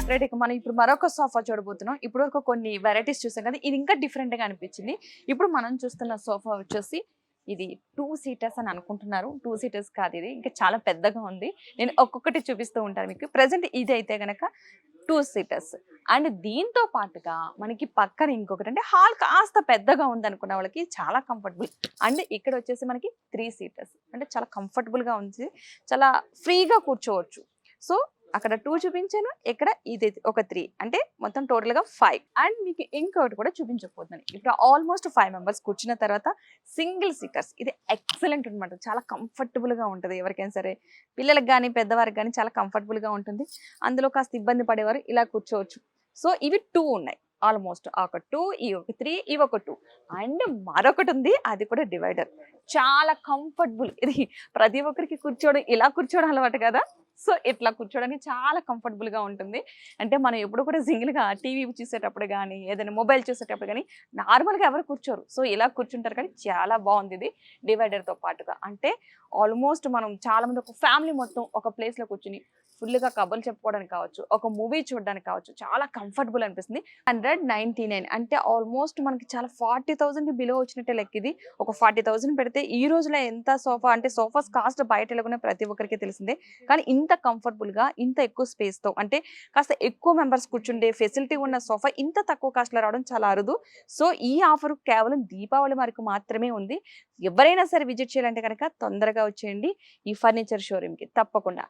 Right ఇక మనం ఇప్పుడు మరొక సోఫా చూడబోతున్నాం. ఇప్పుడు వరకు కొన్ని వెరైటీస్ చూసాం కదా, ఇది ఇంకా డిఫరెంట్ గా అనిపించింది. ఇప్పుడు మనం చూస్తున్న సోఫా వచ్చేసి ఇది 2 సీటర్స్ అని అనుకుంటున్నారు. 2 సీటర్స్ కాదు, ఇది ఇంకా చాలా పెద్దగా ఉంది. నేను ఒక్కొక్కటి చూపిస్తూ ఉంటాను మీకు. ప్రెసెంట్ ఇది అయితే గనక 2 సీటర్స్. అండ్ దీంతో పాటుగా మనకి పక్కన ఇంకొకటి, అంటే హాల్ కాస్త పెద్దగా ఉంది అనుకున్న వాళ్ళకి చాలా కంఫర్టబుల్. అండ్ ఇక్కడ వచ్చేసి మనకి 3 సీటర్స్, అంటే చాలా కంఫర్టబుల్ గా ఉంది, చాలా ఫ్రీగా కూర్చోవచ్చు. సో అక్కడ 2 చూపించాను, ఇక్కడ ఇది ఒక 3, అంటే మొత్తం టోటల్ గా 5. అండ్ మీకు ఇంకొకటి కూడా చూపించకపోతున్నాను. ఇప్పుడు ఆల్మోస్ట్ 5 మెంబర్స్ కూర్చున్న తర్వాత సింగిల్ సీటర్స్, ఇది ఎక్సలెంట్ అనమాట. చాలా కంఫర్టబుల్ గా ఉంటుంది. ఎవరికైనా సరే, పిల్లలకు కానీ పెద్దవారికి కానీ చాలా కంఫర్టబుల్ గా ఉంటుంది. అందులో కాస్త ఇబ్బంది పడేవారు ఇలా కూర్చోవచ్చు. సో ఇవి 2 ఉన్నాయి. ఆల్మోస్ట్ ఒక 2, ఈ ఒక 3, ఇవి ఒక 2. అండ్ మరొకటి ఉంది, అది కూడా డివైడర్. చాలా కంఫర్టబుల్. ఇది ప్రతి ఒక్కరికి కూర్చోవడం, ఇలా కూర్చోవడం అలవాటు కదా. సో ఇట్లా కూర్చోడానికి చాలా కంఫర్టబుల్ గా ఉంటుంది. అంటే మనం ఎప్పుడు కూడా సింగిల్ గా టీవీ చూసేటప్పుడు కానీ, ఏదైనా మొబైల్ చూసేటప్పుడు కానీ నార్మల్ గా ఎవరు కూర్చోరు. సో ఇలా కూర్చుంటారు, కానీ చాలా బాగుంది ఇది డివైడర్ తో పాటుగా. అంటే ఆల్మోస్ట్ మనం చాలా మంది ఒక ఫ్యామిలీ మొత్తం ఒక ప్లేస్ లో కూర్చుని ఫుల్గా కబుర్లు చెప్పుకోవడానికి కావచ్చు, ఒక మూవీ చూడడానికి కావచ్చు, చాలా కంఫర్టబుల్ అనిపిస్తుంది. 199, అంటే ఆల్మోస్ట్ మనకి చాలా 40,000 బిలో వచ్చినట్టే లెక్క. ఇది ఒక 40,000 పెడితే ఈ రోజులో ఎంత సోఫా, అంటే సోఫాస్ కాస్ట్ బయట ఎలాగొనే ప్రతి ఒక్కరికి తెలిసిందే. కానీ ఇంత కంఫర్టబుల్ గా, ఇంత ఎక్కువ స్పేస్ తో, అంటే కాస్త ఎక్కువ మెంబర్స్ కూర్చుండే ఫెసిలిటీ ఉన్న సోఫా ఇంత తక్కువ కాస్ట్ లో రావడం చాలా అరుదు. సో ఈ ఆఫర్ కేవలం దీపావళి వరకు మాత్రమే ఉంది. ఎవరైనా సరే విజిట్ చేయాలంటే కనుక తొందరగా వచ్చేయండి ఈ ఫర్నిచర్ షోరూమ్ కి తప్పకుండా.